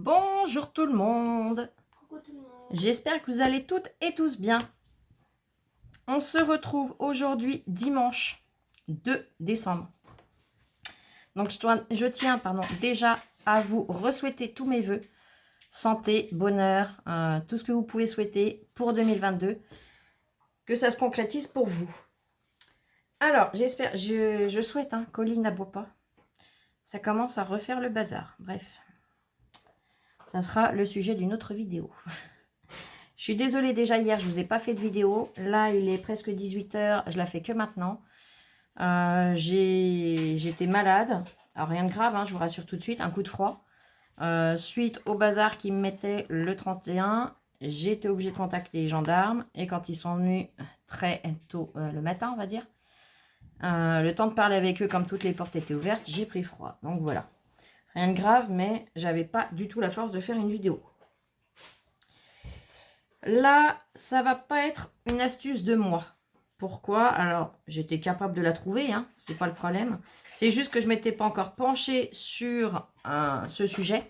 Bonjour tout le monde. Coucou tout le monde. J'espère que vous allez toutes et tous bien. On se retrouve aujourd'hui dimanche 2 décembre. Donc je tiens déjà à vous re-souhaiter tous mes vœux. Santé, bonheur, tout ce que vous pouvez souhaiter pour 2022. Que ça se concrétise pour vous. Alors, j'espère, je souhaite, Colline n'aboie pas. Ça commence à refaire le bazar. Bref, ça sera le sujet d'une autre vidéo. Je suis désolée, déjà hier, je ne vous ai pas fait de vidéo. Là, il est presque 18 h, je la fais que maintenant. J'étais malade. Alors, rien de grave, je vous rassure tout de suite, un coup de froid. Suite au bazar qui me mettait le 31, j'ai été obligée de contacter les gendarmes. Et quand ils sont venus très tôt le matin, on va dire, le temps de parler avec eux, comme toutes les portes étaient ouvertes, j'ai pris froid. Donc voilà. Rien de grave, mais j'avais pas du tout la force de faire une vidéo. Là, ça va pas être une astuce de moi. Pourquoi? Alors, j'étais capable de la trouver, c'est pas le problème. C'est juste que je m'étais pas encore penchée sur ce sujet.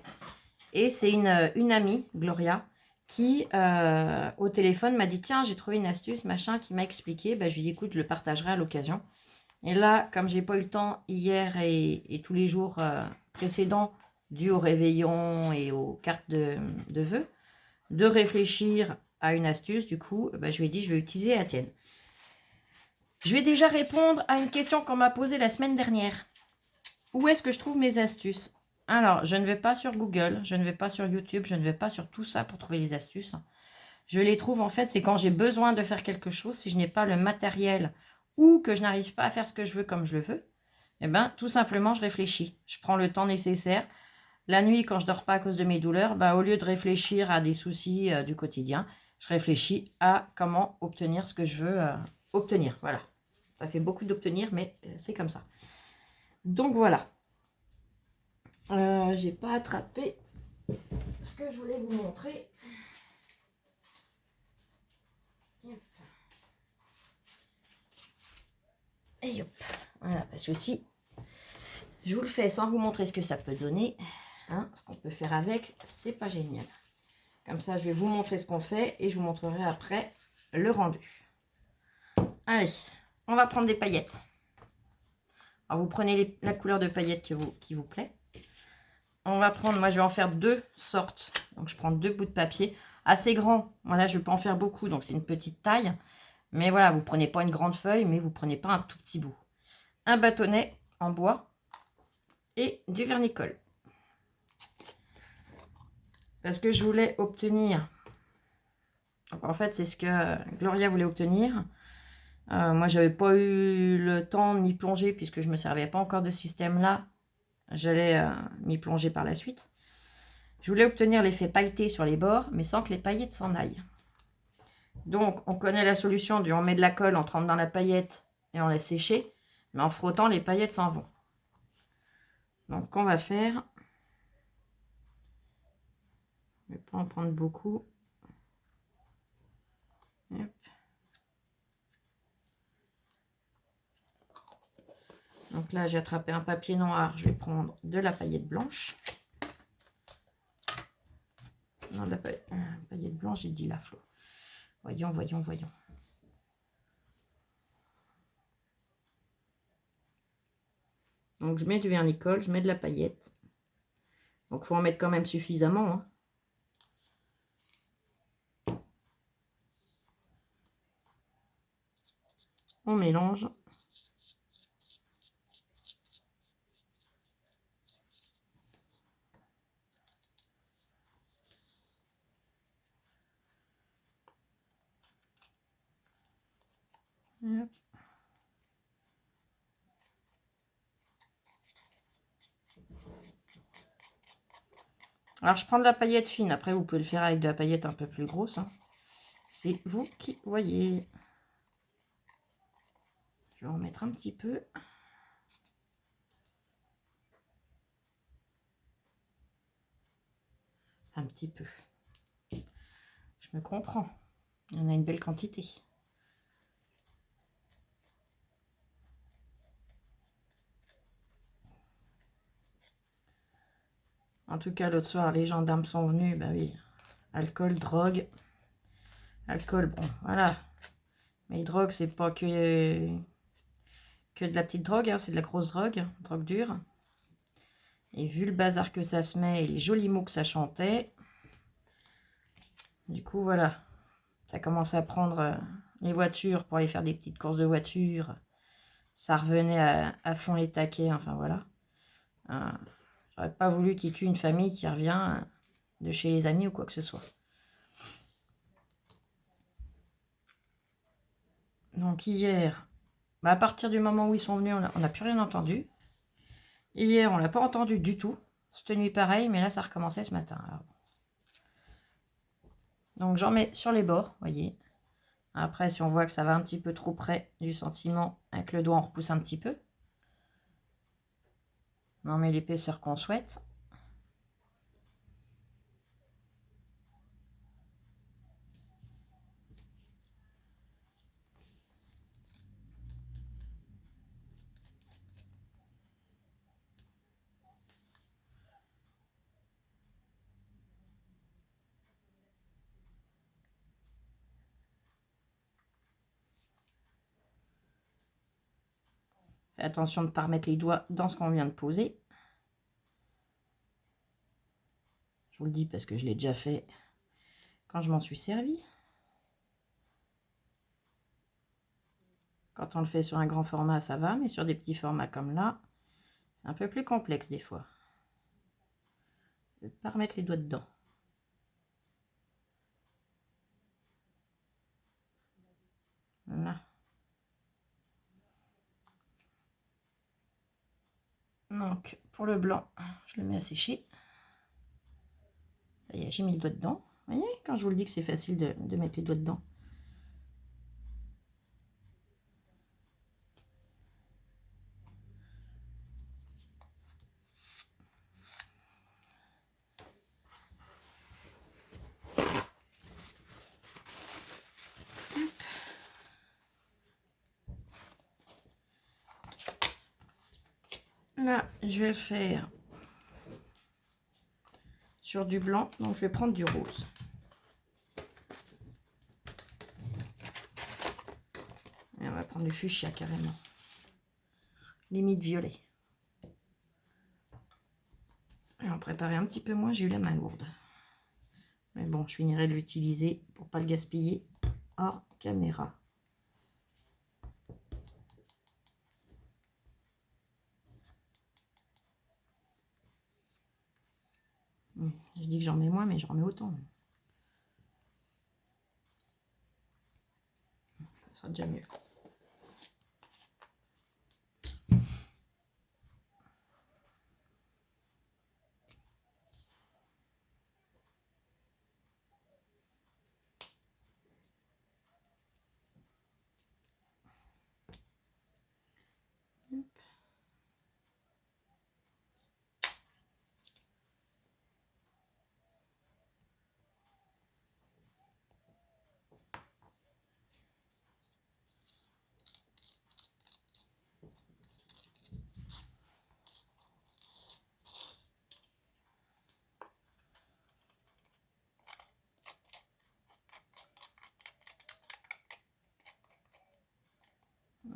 Et c'est une amie, Gloria, qui, au téléphone, m'a dit « Tiens, j'ai trouvé une astuce, machin », qui m'a expliqué. Je lui ai dit « Écoute, je le partagerai à l'occasion ». Et là, comme j'ai pas eu le temps hier et tous les jours précédents, dû au réveillon et aux cartes de vœux, de réfléchir à une astuce, du coup, je lui ai dit, je vais utiliser la tienne. Je vais déjà répondre à une question qu'on m'a posée la semaine dernière. Où est-ce que je trouve mes astuces? Alors, je ne vais pas sur Google, je ne vais pas sur YouTube, je ne vais pas sur tout ça pour trouver les astuces. Je les trouve, en fait, c'est quand j'ai besoin de faire quelque chose, si je n'ai pas le matériel ou que je n'arrive pas à faire ce que je veux comme je le veux, tout simplement, je réfléchis. Je prends le temps nécessaire. La nuit, quand je dors pas à cause de mes douleurs, au lieu de réfléchir à des soucis du quotidien, je réfléchis à comment obtenir ce que je veux obtenir. Voilà. Ça fait beaucoup d'obtenir, mais c'est comme ça. Donc voilà. J'ai pas attrapé ce que je voulais vous montrer. Et hop. Voilà, parce que si je vous le fais sans vous montrer ce que ça peut donner, ce qu'on peut faire avec, c'est pas génial. Comme ça, je vais vous montrer ce qu'on fait et je vous montrerai après le rendu. Allez, on va prendre des paillettes. Alors, vous prenez la couleur de paillettes qui vous plaît. On va prendre, moi je vais en faire deux sortes. Donc je prends deux bouts de papier assez grands. Voilà, je ne vais pas en faire beaucoup, donc c'est une petite taille. Mais voilà, vous prenez pas une grande feuille, mais vous prenez pas un tout petit bout. Un bâtonnet en bois et du vernicole. Parce que je voulais obtenir... Donc en fait, c'est ce que Gloria voulait obtenir. Moi, j'avais pas eu le temps de m'y plonger puisque je ne me servais pas encore de ce système-là. J'allais m'y plonger par la suite. Je voulais obtenir l'effet pailleté sur les bords, mais sans que les paillettes s'en aillent. Donc, on connaît la solution du on met de la colle, on trempe dans la paillette et on laisse sécher. Mais en frottant, les paillettes s'en vont. Donc, on va faire... Je ne vais pas en prendre beaucoup. Hop. Donc là, j'ai attrapé un papier noir. Je vais prendre de la paillette blanche. Non, de la paillette blanche, j'ai dit la Flo. Voyons, voyons, voyons. Donc, je mets du vernicole, je mets de la paillette. Donc, il faut en mettre quand même suffisamment. On mélange. Hop. Alors, je prends de la paillette fine. Après, vous pouvez le faire avec de la paillette un peu plus grosse. C'est vous qui voyez. Je vais en mettre un petit peu. Un petit peu. Je me comprends. Il y en a une belle quantité. tout cas, l'autre soir, les gendarmes sont venus. Bah oui, alcool, drogue. Alcool, bon, voilà. Mais drogue, c'est pas que de la petite drogue, hein, c'est de la grosse drogue, drogue dure. Et vu le bazar que ça se met et les jolis mots que ça chantait, du coup, voilà. Ça commence à prendre les voitures pour aller faire des petites courses de voitures. Ça revenait à fond les taquets, enfin voilà. J'aurais pas voulu qu'il tue une famille qui revient de chez les amis ou quoi que ce soit. Donc hier, bah à partir du moment où ils sont venus, on n'a plus rien entendu. Hier, on l'a pas entendu du tout. Cette nuit pareil, mais là ça recommençait ce matin. Alors. Donc j'en mets sur les bords, voyez. Après, si on voit que ça va un petit peu trop près du sentiment, avec le doigt on repousse un petit peu. On met l'épaisseur qu'on souhaite. Faites attention de ne pas remettre les doigts dans ce qu'on vient de poser. Je vous le dis parce que je l'ai déjà fait quand je m'en suis servi. Quand on le fait sur un grand format, ça va, mais sur des petits formats comme là, c'est un peu plus complexe des fois. Ne pas remettre les doigts dedans. Voilà. Donc, pour le blanc, je le mets à sécher. Ça y est, j'ai mis le doigt dedans. Vous voyez, quand je vous le dis que c'est facile de mettre les doigts dedans. Là, je vais le faire sur du blanc, donc je vais prendre du rose. Et on va prendre du fuchsia carrément. Limite violet. Et en préparer un petit peu moins, j'ai eu la main lourde. Mais bon, je finirai de l'utiliser pour pas le gaspiller hors caméra. Je dis que j'en mets moins, mais j'en mets autant. Ça sera déjà mieux.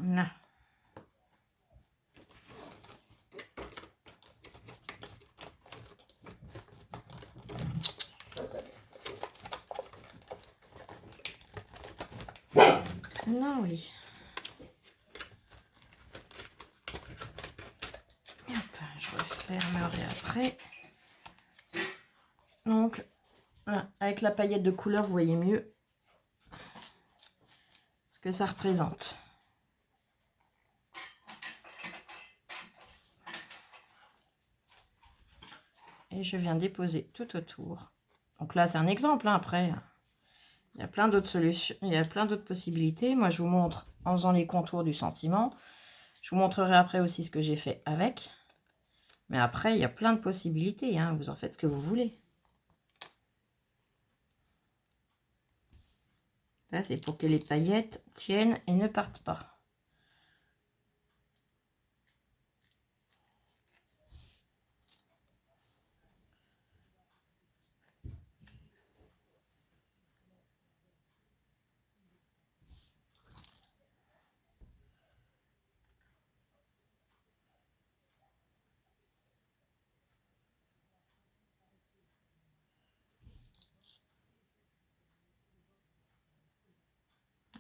Là. Non, oui. Hop, je refermerai après. Donc, voilà, avec la paillette de couleur, vous voyez mieux ce que ça représente. Et je viens déposer tout autour. Donc là, c'est un exemple. Hein, après, il y a plein d'autres solutions, il y a plein d'autres possibilités. Moi, je vous montre en faisant les contours du sentiment. Je vous montrerai après aussi ce que j'ai fait avec. Mais après, il y a plein de possibilités. Hein, vous en faites ce que vous voulez. Ça, c'est pour que les paillettes tiennent et ne partent pas.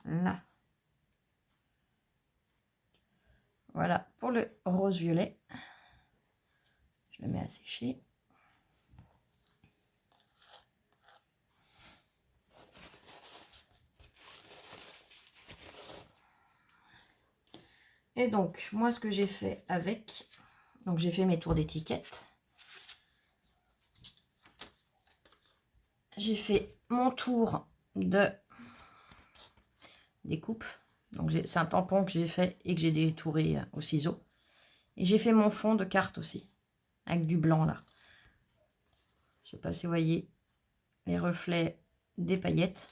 là. Voilà pour le rose-violet. Je le mets à sécher. Et donc, moi, ce que j'ai fait avec... Donc, j'ai fait mes tours d'étiquette. J'ai fait mon tour de découpe. Donc, c'est un tampon que j'ai fait et que j'ai détouré au ciseau. Et j'ai fait mon fond de carte aussi, avec du blanc, là. Je sais pas si vous voyez les reflets des paillettes.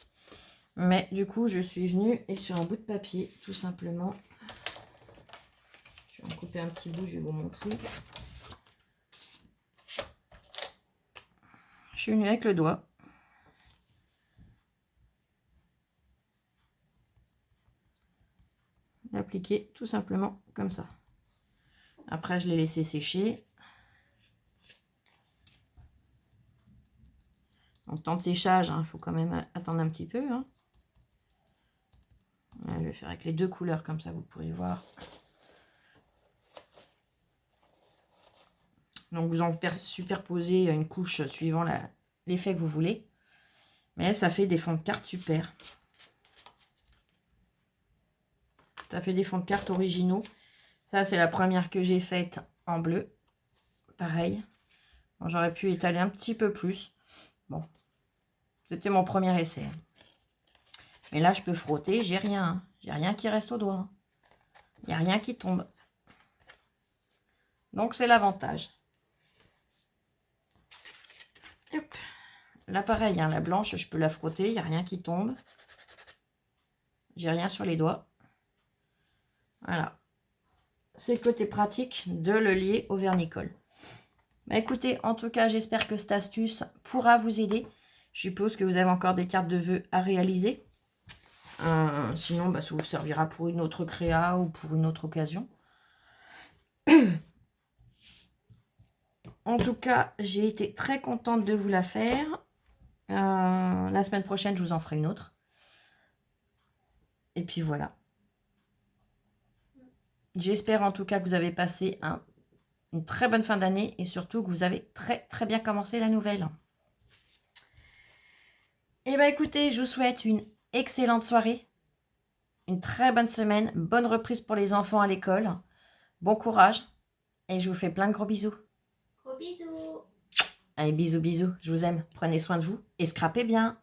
Mais du coup, je suis venue et sur un bout de papier, tout simplement... Je vais en couper un petit bout, je vais vous montrer. Je suis venue avec le doigt. L'appliquer tout simplement comme ça. Après, je l'ai laissé sécher. Donc, temps de séchage, il faut quand même attendre un petit peu. Hein. Là, je vais faire avec les deux couleurs, comme ça, vous pourrez voir. Donc, vous en superposez une couche suivant l'effet que vous voulez. Mais ça fait des fonds de cartes super. Ça fait des fonds de cartes originaux. Ça, c'est la première que j'ai faite en bleu. Pareil. Bon, j'aurais pu étaler un petit peu plus. Bon, c'était mon premier essai. Mais là, je peux frotter, j'ai rien. Hein. J'ai rien qui reste au doigt. Il n'y a rien qui tombe. Donc, c'est l'avantage. Là, pareil, hein, la blanche, je peux la frotter, il n'y a rien qui tombe. J'ai rien sur les doigts. Voilà. C'est le côté pratique de le lier au vernicole. Bah, écoutez, en tout cas, j'espère que cette astuce pourra vous aider. Je suppose que vous avez encore des cartes de vœux à réaliser. Sinon, bah, ça vous servira pour une autre créa ou pour une autre occasion. En tout cas, j'ai été très contente de vous la faire. La semaine prochaine, je vous en ferai une autre. Et puis voilà. J'espère en tout cas que vous avez passé une très bonne fin d'année et surtout que vous avez très bien commencé la nouvelle. Et bah écoutez, je vous souhaite une excellente soirée, une très bonne semaine, bonne reprise pour les enfants à l'école, bon courage et je vous fais plein de gros bisous. Gros bisous. Allez, bisous, je vous aime, prenez soin de vous et scrapez bien.